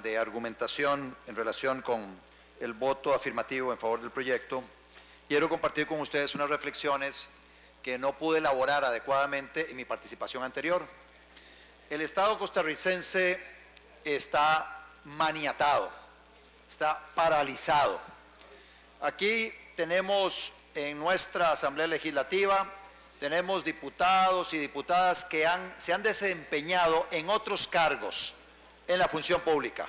de argumentación en relación con el voto afirmativo en favor del proyecto, quiero compartir con ustedes unas reflexiones que no pude elaborar adecuadamente en mi participación anterior. El Estado costarricense está maniatado, está paralizado. Aquí tenemos en nuestra Asamblea Legislativa, tenemos diputados y diputadas que se han desempeñado en otros cargos en la función pública.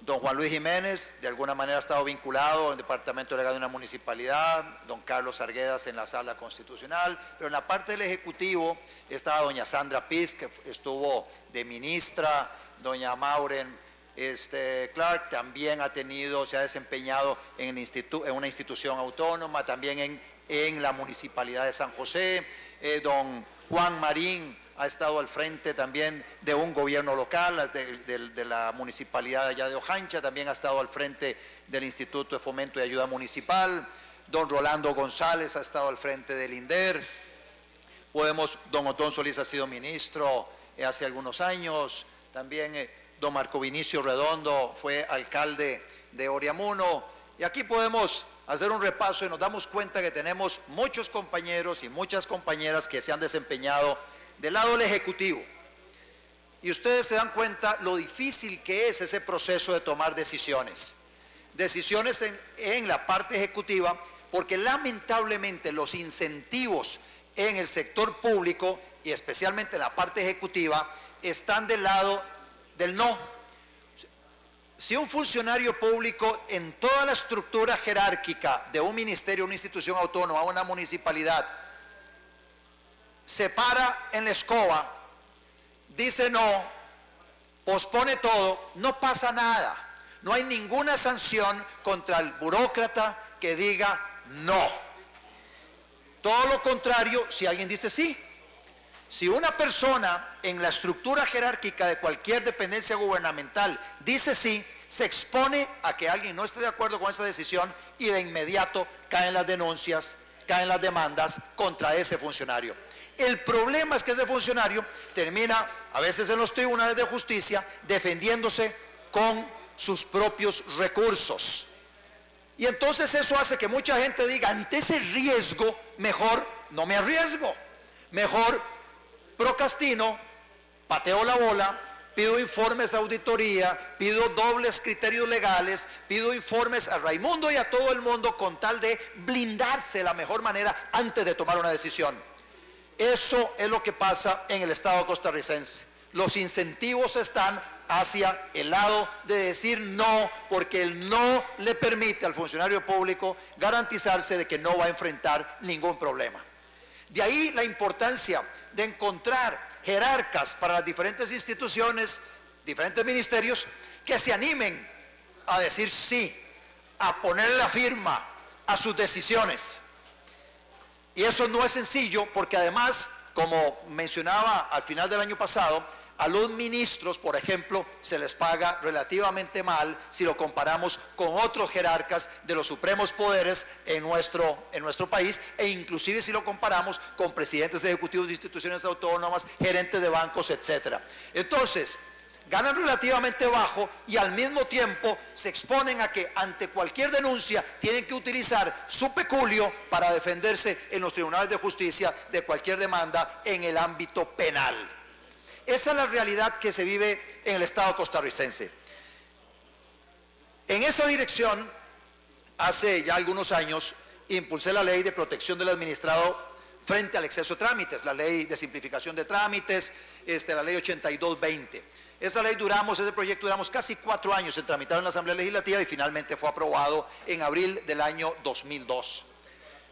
Don Juan Luis Jiménez, de alguna manera, ha estado vinculado al Departamento Delegado de una municipalidad, don Carlos Arguedas en la Sala Constitucional, pero en la parte del Ejecutivo estaba doña Sandra Piz, que estuvo de ministra, doña Maureen Clark también se ha desempeñado en una institución autónoma, también en la Municipalidad de San José, don Juan Marín ha estado al frente también de un gobierno local, de la municipalidad allá de Ojancha, también ha estado al frente del Instituto de Fomento y Ayuda Municipal, don Rolando González ha estado al frente del INDER, don Otón Solís ha sido ministro hace algunos años, también don Marco Vinicio Redondo fue alcalde de Oriamuno, y aquí podemos hacer un repaso y nos damos cuenta que tenemos muchos compañeros y muchas compañeras que se han desempeñado del lado del Ejecutivo, y ustedes se dan cuenta lo difícil que es ese proceso de tomar decisiones en la parte ejecutiva, porque lamentablemente los incentivos en el sector público y especialmente en la parte ejecutiva están del lado del no. Si un funcionario público en toda la estructura jerárquica de un ministerio, una institución autónoma, una municipalidad, se para en la escoba, dice no, pospone todo, no pasa nada. No hay ninguna sanción contra el burócrata que diga no. Todo lo contrario, si alguien dice sí. Si una persona en la estructura jerárquica de cualquier dependencia gubernamental dice sí, se expone a que alguien no esté de acuerdo con esa decisión y de inmediato caen las denuncias, caen las demandas contra ese funcionario. El problema es que ese funcionario termina a veces en los tribunales de justicia defendiéndose con sus propios recursos. Y entonces eso hace que mucha gente diga, ante ese riesgo, mejor no me arriesgo. Mejor procrastino, pateo la bola, pido informes de auditoría, pido dobles criterios legales, pido informes a Raimundo y a todo el mundo con tal de blindarse de la mejor manera antes de tomar una decisión. Eso es lo que pasa en el Estado costarricense. Los incentivos están hacia el lado de decir no, porque el no le permite al funcionario público garantizarse de que no va a enfrentar ningún problema. De ahí la importancia de encontrar jerarcas para las diferentes instituciones, diferentes ministerios, que se animen a decir sí, a poner la firma a sus decisiones. Y eso no es sencillo porque además, como mencionaba al final del año pasado, a los ministros, por ejemplo, se les paga relativamente mal si lo comparamos con otros jerarcas de los supremos poderes en nuestro país, e inclusive si lo comparamos con presidentes ejecutivos de instituciones autónomas, gerentes de bancos, etcétera. Entonces, ganan relativamente bajo y al mismo tiempo se exponen a que ante cualquier denuncia tienen que utilizar su peculio para defenderse en los tribunales de justicia de cualquier demanda en el ámbito penal. Esa es la realidad que se vive en el Estado costarricense. En esa dirección, hace ya algunos años, impulsé la ley de protección del administrado frente al exceso de trámites, la ley de simplificación de trámites, la ley 8220. Ese proyecto duramos casi 4 años en tramitar en la Asamblea Legislativa y finalmente fue aprobado en abril del año 2002.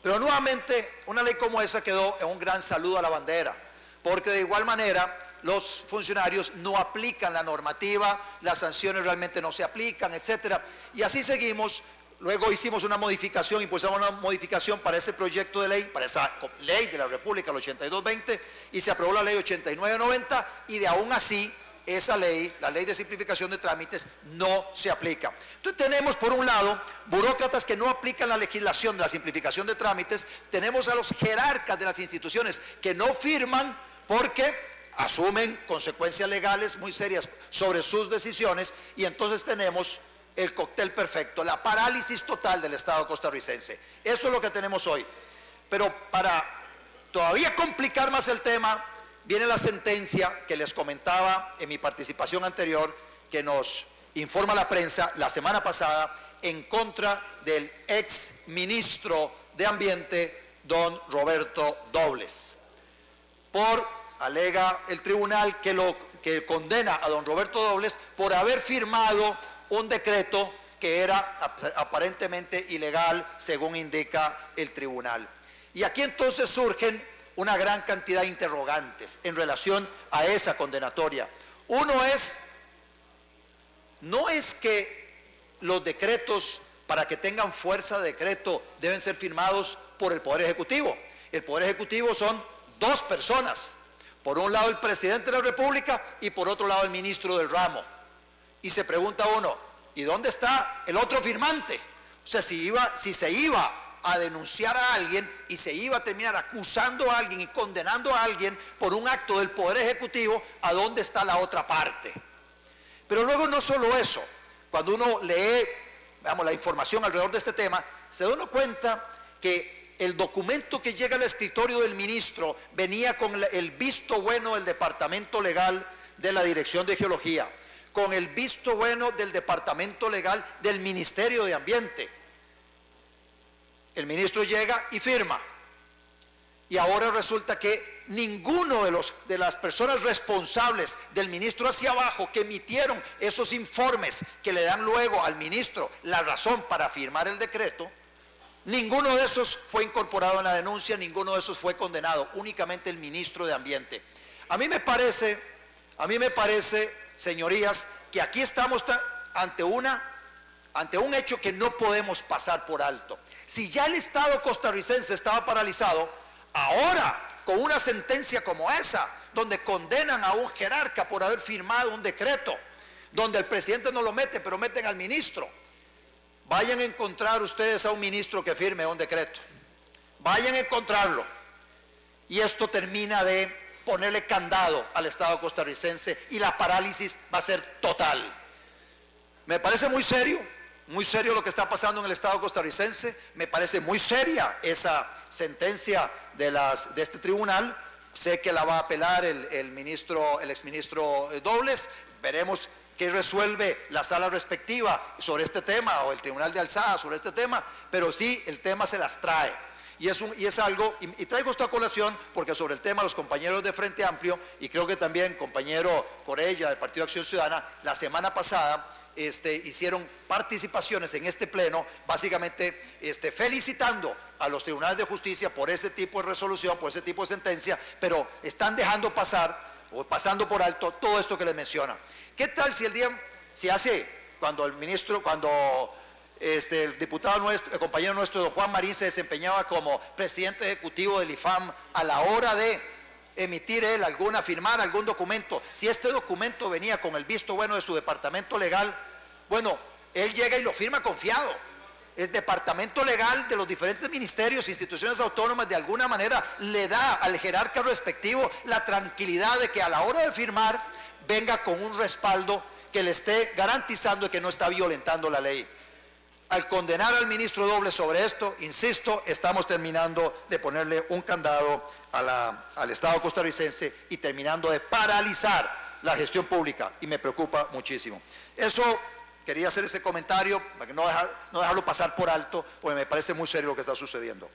Pero nuevamente una ley como esa quedó en un gran saludo a la bandera, porque de igual manera los funcionarios no aplican la normativa, las sanciones realmente no se aplican, etcétera. Y así seguimos. Luego hicimos una modificación, impulsamos una modificación para ese proyecto de ley, para esa ley de la República, la 8220, y se aprobó la ley 8990, y de aún así esa ley, la ley de simplificación de trámites, no se aplica. Entonces tenemos por un lado burócratas que no aplican la legislación de la simplificación de trámites, tenemos a los jerarcas de las instituciones que no firman porque asumen consecuencias legales muy serias sobre sus decisiones y entonces tenemos el cóctel perfecto, la parálisis total del Estado costarricense. Eso es lo que tenemos hoy. Pero para todavía complicar más el tema, viene la sentencia que les comentaba en mi participación anterior, que nos informa la prensa la semana pasada en contra del ex ministro de Ambiente, don Roberto Dobles. Alega el tribunal que condena a don Roberto Dobles por haber firmado un decreto que era aparentemente ilegal, según indica el tribunal. Y aquí entonces surgen una gran cantidad de interrogantes en relación a esa condenatoria. Uno es, no es que los decretos, para que tengan fuerza de decreto, deben ser firmados por el Poder Ejecutivo. El Poder Ejecutivo son dos personas. Por un lado el presidente de la República y por otro lado el ministro del ramo. Y se pregunta uno, ¿y dónde está el otro firmante? O sea, si se iba a denunciar a alguien y se iba a terminar acusando a alguien y condenando a alguien por un acto del Poder Ejecutivo, ¿a dónde está la otra parte? Pero luego no solo eso, cuando uno lee, digamos, la información alrededor de este tema, se da uno cuenta que el documento que llega al escritorio del ministro venía con el visto bueno del Departamento Legal de la Dirección de Geología, con el visto bueno del Departamento Legal del Ministerio de Ambiente. El ministro llega y firma. Y ahora resulta que ninguno de las personas responsables del ministro hacia abajo que emitieron esos informes que le dan luego al ministro la razón para firmar el decreto, ninguno de esos fue incorporado en la denuncia, ninguno de esos fue condenado, únicamente el ministro de Ambiente. A mí me parece, señorías, que aquí estamos ante un hecho que no podemos pasar por alto. Si ya el Estado costarricense estaba paralizado, ahora con una sentencia como esa, donde condenan a un jerarca por haber firmado un decreto, donde el presidente no lo mete, pero meten al ministro. Vayan a encontrar ustedes a un ministro que firme un decreto. Vayan a encontrarlo. Y esto termina de ponerle candado al Estado costarricense y la parálisis va a ser total. Me parece muy serio lo que está pasando en el Estado costarricense. Me parece muy seria esa sentencia de este tribunal. Sé que la va a apelar el exministro Dobles. Veremos qué resuelve la sala respectiva sobre este tema o el Tribunal de Alzada sobre este tema, pero sí el tema se las trae. Y es algo, y traigo esta colación porque sobre el tema los compañeros de Frente Amplio y creo que también compañero Corella del Partido Acción Ciudadana la semana pasada hicieron participaciones en este pleno, básicamente felicitando a los tribunales de justicia por ese tipo de resolución, por ese tipo de sentencia, pero están dejando pasar o pasando por alto todo esto que les menciona. ¿Qué tal cuando el diputado nuestro, el compañero nuestro, don Juan Marín, se desempeñaba como presidente ejecutivo del IFAM, a la hora de emitir firmar algún documento, si este documento venía con el visto bueno de su departamento legal, bueno, él llega y lo firma confiado. El departamento legal de los diferentes ministerios, instituciones autónomas, de alguna manera le da al jerarca respectivo la tranquilidad de que a la hora de firmar venga con un respaldo que le esté garantizando que no está violentando la ley. Al condenar al ministro Dobles sobre esto, insisto, estamos terminando de ponerle un candado al Estado costarricense y terminando de paralizar la gestión pública, y me preocupa muchísimo. Eso, quería hacer ese comentario para que no dejarlo pasar por alto, porque me parece muy serio lo que está sucediendo.